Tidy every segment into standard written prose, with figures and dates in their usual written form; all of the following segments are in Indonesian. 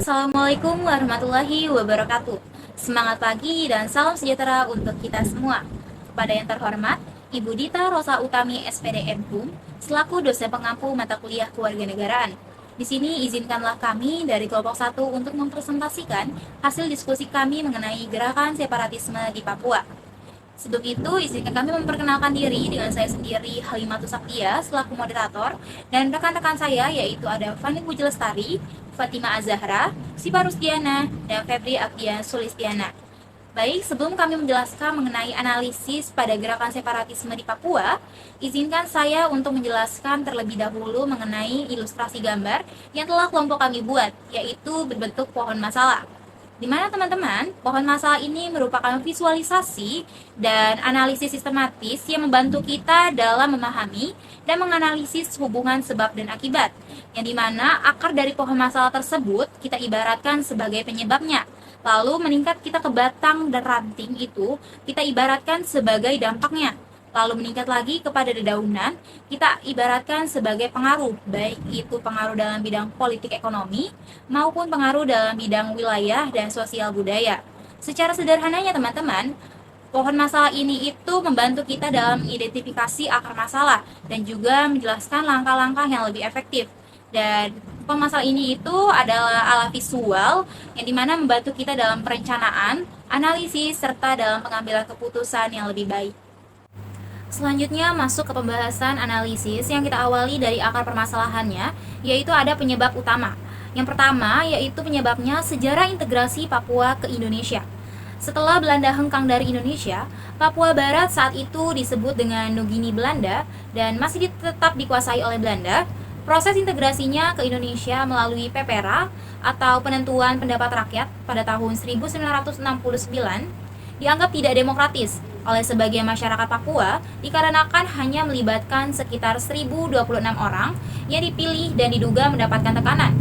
Assalamualaikum warahmatullahi wabarakatuh. Semangat pagi dan salam sejahtera untuk kita semua. Kepada yang terhormat, Ibu Dita Rosa Utami SPD MHUM, selaku dosen pengampu mata kuliah Kewarganegaraan. Di sini izinkanlah kami dari kelompok 1 untuk mempresentasikan hasil diskusi kami mengenai gerakan separatisme di Papua. Sebelum itu, izinkan kami memperkenalkan diri dengan saya sendiri, Halimatus Saktia, selaku moderator, dan rekan-rekan saya yaitu ada Fani Puji Lestari, Fatima Azahra, Sipa Rusdiana, dan Febri Akdian Sulistiana. Baik, sebelum kami menjelaskan mengenai analisis pada gerakan separatisme di Papua, izinkan saya untuk menjelaskan terlebih dahulu mengenai ilustrasi gambar yang telah kelompok kami buat, yaitu berbentuk pohon masalah. Di mana teman-teman, pohon masalah ini merupakan visualisasi dan analisis sistematis yang membantu kita dalam memahami dan menganalisis hubungan sebab dan akibat, yang dimana akar dari pohon masalah tersebut kita ibaratkan sebagai penyebabnya. Lalu meningkat kita ke batang dan ranting itu kita ibaratkan sebagai dampaknya. Lalu meningkat lagi kepada dedaunan, kita ibaratkan sebagai pengaruh, baik itu pengaruh dalam bidang politik ekonomi, maupun pengaruh dalam bidang wilayah dan sosial budaya. Secara sederhananya teman-teman, pohon masalah ini itu membantu kita dalam identifikasi akar masalah, dan juga menjelaskan langkah-langkah yang lebih efektif. Dan pohon masalah ini itu adalah alat visual yang dimana membantu kita dalam perencanaan, analisis, serta dalam pengambilan keputusan yang lebih baik. Selanjutnya masuk ke pembahasan analisis yang kita awali dari akar permasalahannya, yaitu ada penyebab utama. Yang pertama yaitu penyebabnya sejarah integrasi Papua ke Indonesia. Setelah Belanda hengkang dari Indonesia, Papua Barat saat itu disebut dengan Nugini Belanda dan masih tetap dikuasai oleh Belanda. Proses integrasinya ke Indonesia melalui PPRA atau Penentuan Pendapat Rakyat pada tahun 1969 dianggap tidak demokratis oleh sebagian masyarakat Papua dikarenakan hanya melibatkan sekitar 1026 orang yang dipilih dan diduga mendapatkan tekanan.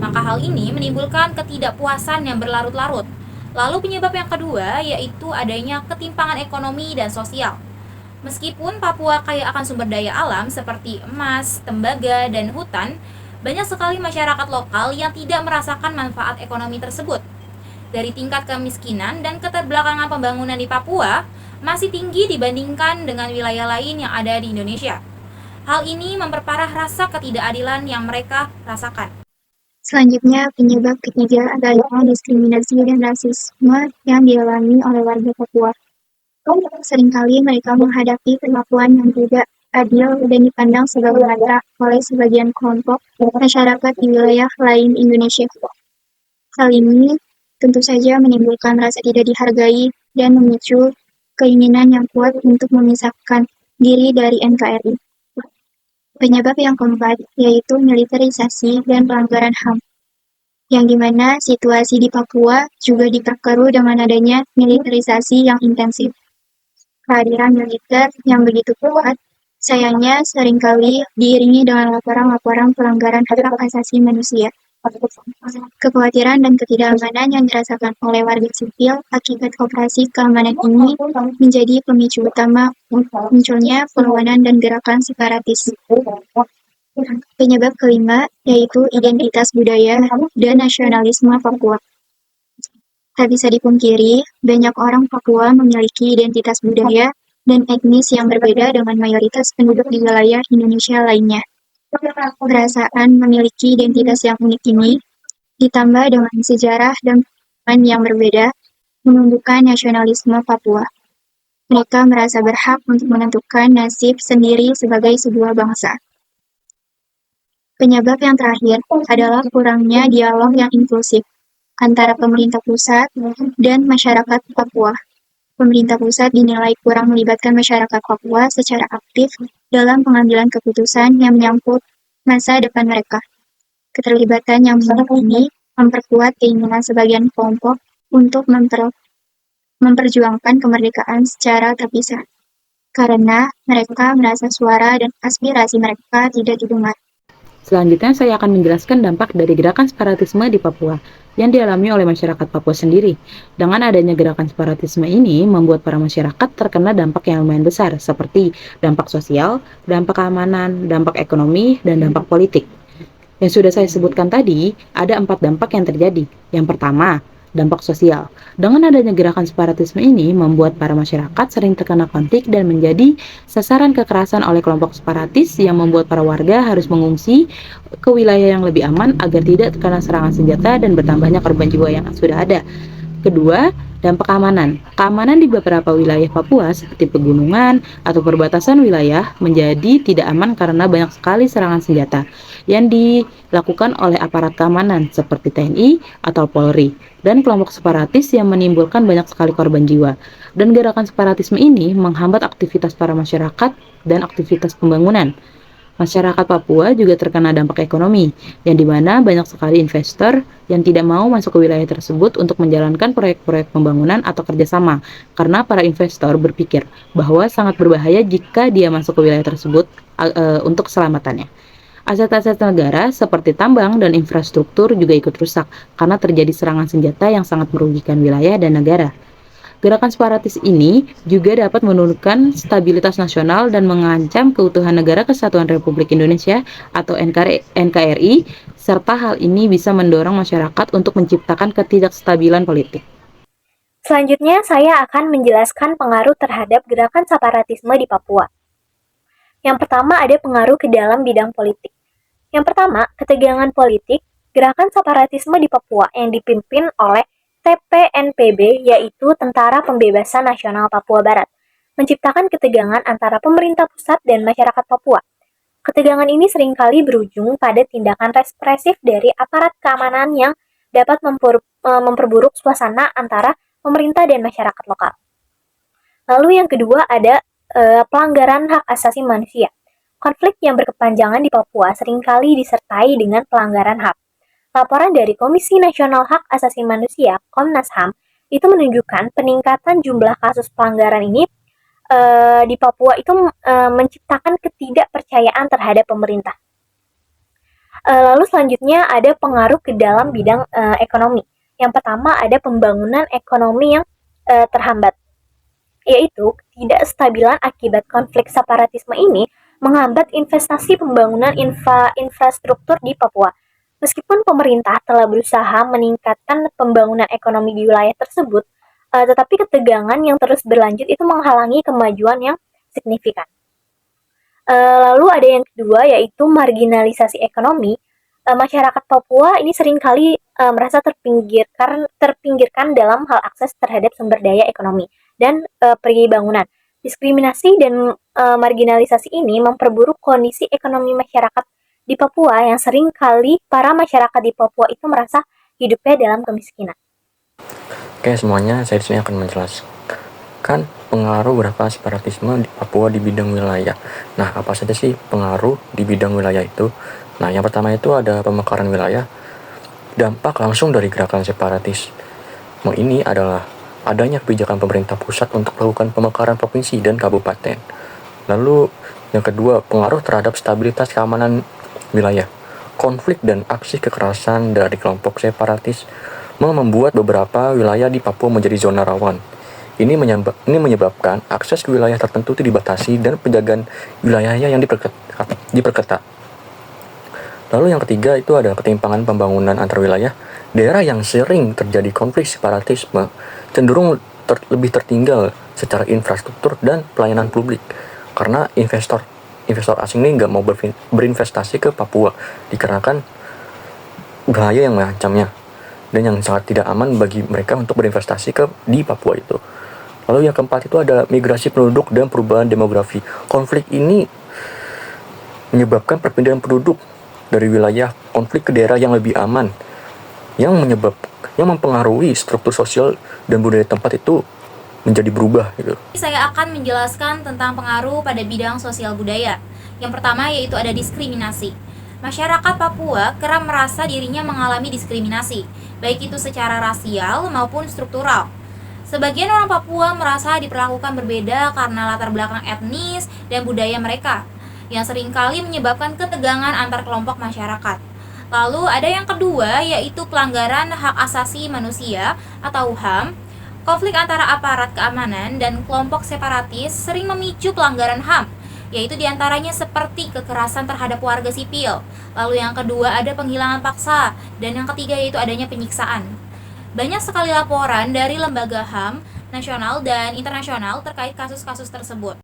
Maka hal ini menimbulkan ketidakpuasan yang berlarut-larut. Lalu penyebab yang kedua yaitu adanya ketimpangan ekonomi dan sosial. Meskipun Papua kaya akan sumber daya alam seperti emas, tembaga, dan hutan, banyak sekali masyarakat lokal yang tidak merasakan manfaat ekonomi tersebut. Dari tingkat kemiskinan dan keterbelakangan pembangunan di Papua masih tinggi dibandingkan dengan wilayah lain yang ada di Indonesia. Hal ini memperparah rasa ketidakadilan yang mereka rasakan. Selanjutnya, penyebab ketiga adalah diskriminasi dan rasisme yang dialami oleh warga Papua. Seringkali mereka menghadapi perlakuan yang tidak adil dan dipandang sebagai mata oleh sebagian kelompok masyarakat di wilayah lain Indonesia. Hal ini tentu saja menimbulkan rasa tidak dihargai dan memicu keinginan yang kuat untuk memisahkan diri dari NKRI. Penyebab yang keempat yaitu militerisasi dan pelanggaran HAM, yang dimana situasi di Papua juga diperkeruh dengan adanya militerisasi yang intensif. Kehadiran militer yang begitu kuat sayangnya seringkali diiringi dengan laporan-laporan pelanggaran hak asasi manusia. Kekhawatiran dan ketidakamanan yang dirasakan oleh warga sipil akibat operasi keamanan ini menjadi pemicu utama munculnya perlawanan dan gerakan separatis. Penyebab kelima yaitu identitas budaya dan nasionalisme Papua. Tak bisa dipungkiri, banyak orang Papua memiliki identitas budaya dan etnis yang berbeda dengan mayoritas penduduk di wilayah Indonesia lainnya. Perasaan memiliki identitas yang unik ini, ditambah dengan sejarah dan pengalaman yang berbeda, menumbuhkan nasionalisme Papua. Mereka merasa berhak untuk menentukan nasib sendiri sebagai sebuah bangsa. Penyebab yang terakhir adalah kurangnya dialog yang inklusif antara pemerintah pusat dan masyarakat Papua. Pemerintah pusat dinilai kurang melibatkan masyarakat Papua secara aktif dalam pengambilan keputusan yang menyangkut masa depan mereka. Keterlibatan yang minim ini memperkuat keinginan sebagian kelompok untuk memperjuangkan kemerdekaan secara terpisah, karena mereka merasa suara dan aspirasi mereka tidak didengar. Selanjutnya saya akan menjelaskan dampak dari gerakan separatisme di Papua yang dialami oleh masyarakat Papua sendiri. Dengan adanya gerakan separatisme ini membuat para masyarakat terkena dampak yang lumayan besar seperti dampak sosial, dampak keamanan, dampak ekonomi, dan dampak politik. Yang sudah saya sebutkan tadi, ada 4 dampak yang terjadi. Yang pertama, dampak sosial. Dengan adanya gerakan separatisme ini, membuat para masyarakat sering terkena konflik dan menjadi sasaran kekerasan oleh kelompok separatis yang membuat para warga harus mengungsi ke wilayah yang lebih aman agar tidak terkena serangan senjata dan bertambahnya korban jiwa yang sudah ada. Kedua, dampak keamanan. Keamanan di beberapa wilayah Papua seperti pegunungan atau perbatasan wilayah menjadi tidak aman karena banyak sekali serangan senjata yang dilakukan oleh aparat keamanan seperti TNI atau Polri dan kelompok separatis yang menimbulkan banyak sekali korban jiwa. Dan gerakan separatisme ini menghambat aktivitas para masyarakat dan aktivitas pembangunan. Masyarakat Papua juga terkena dampak ekonomi, yang dimana banyak sekali investor yang tidak mau masuk ke wilayah tersebut untuk menjalankan proyek-proyek pembangunan atau kerjasama, karena para investor berpikir bahwa sangat berbahaya jika dia masuk ke wilayah tersebut untuk keselamatannya. Aset-aset negara seperti tambang dan infrastruktur juga ikut rusak karena terjadi serangan senjata yang sangat merugikan wilayah dan negara. Gerakan separatis ini juga dapat menurunkan stabilitas nasional dan mengancam keutuhan Negara Kesatuan Republik Indonesia atau NKRI, serta hal ini bisa mendorong masyarakat untuk menciptakan ketidakstabilan politik. Selanjutnya, saya akan menjelaskan pengaruh terhadap gerakan separatisme di Papua. Yang pertama, ada pengaruh ke dalam bidang politik. Yang pertama, ketegangan politik. Gerakan separatisme di Papua yang dipimpin oleh TPNPB, yaitu Tentara Pembebasan Nasional Papua Barat, menciptakan ketegangan antara pemerintah pusat dan masyarakat Papua. Ketegangan ini seringkali berujung pada tindakan represif dari aparat keamanan yang dapat memperburuk suasana antara pemerintah dan masyarakat lokal. Lalu yang kedua ada pelanggaran hak asasi manusia. Konflik yang berkepanjangan di Papua seringkali disertai dengan pelanggaran HAM. Laporan dari Komisi Nasional Hak Asasi Manusia, Komnas HAM, itu menunjukkan peningkatan jumlah kasus pelanggaran ini di Papua itu menciptakan ketidakpercayaan terhadap pemerintah. Lalu selanjutnya ada pengaruh ke dalam bidang ekonomi. Yang pertama ada pembangunan ekonomi yang terhambat, yaitu ketidakstabilan akibat konflik separatisme ini menghambat investasi pembangunan infrastruktur di Papua. Meskipun pemerintah telah berusaha meningkatkan pembangunan ekonomi di wilayah tersebut, tetapi ketegangan yang terus berlanjut itu menghalangi kemajuan yang signifikan. Lalu ada yang kedua yaitu marginalisasi ekonomi. Masyarakat Papua ini seringkali merasa terpinggirkan dalam hal akses terhadap sumber daya ekonomi dan bangunan. Diskriminasi dan marginalisasi ini memperburuk kondisi ekonomi masyarakat di Papua yang sering kali para masyarakat di Papua itu merasa hidupnya dalam kemiskinan. Oke, semuanya saya di sini akan menjelaskan pengaruh gerakan separatisme di Papua di bidang wilayah. Nah, apa saja sih pengaruh di bidang wilayah itu? Nah, yang pertama itu ada pemekaran wilayah. Dampak langsung dari gerakan separatisme ini adalah adanya kebijakan pemerintah pusat untuk melakukan pemekaran provinsi dan kabupaten. Lalu yang kedua, pengaruh terhadap stabilitas keamanan wilayah. Konflik dan aksi kekerasan dari kelompok separatis membuat beberapa wilayah di Papua menjadi zona rawan. Ini menyebabkan akses ke wilayah tertentu itu dibatasi dan penjagaan wilayahnya yang diperketat. Lalu yang ketiga itu ada ketimpangan pembangunan antar wilayah. Daerah yang sering terjadi konflik separatisme cenderung lebih tertinggal secara infrastruktur dan pelayanan publik karena investor asing ini nggak mau berinvestasi ke Papua dikarenakan bahaya yang mengancamnya dan yang sangat tidak aman bagi mereka untuk berinvestasi di Papua itu. Lalu yang keempat itu ada migrasi penduduk dan perubahan demografi. Konflik ini menyebabkan perpindahan penduduk dari wilayah konflik ke daerah yang lebih aman, yang mempengaruhi struktur sosial dan budaya tempat itu menjadi berubah gitu. Saya akan menjelaskan tentang pengaruh pada bidang sosial budaya. Yang pertama yaitu ada diskriminasi. Masyarakat Papua kerap merasa dirinya mengalami diskriminasi, baik itu secara rasial maupun struktural. Sebagian orang Papua merasa diperlakukan berbeda karena latar belakang etnis dan budaya mereka, yang seringkali menyebabkan ketegangan antar kelompok masyarakat. Lalu ada yang kedua yaitu pelanggaran hak asasi manusia atau HAM. Konflik antara aparat keamanan dan kelompok separatis sering memicu pelanggaran HAM yaitu diantaranya seperti kekerasan terhadap warga sipil. Lalu yang kedua ada penghilangan paksa, dan yang ketiga yaitu adanya penyiksaan. Banyak sekali laporan dari lembaga HAM nasional dan internasional terkait kasus-kasus tersebut.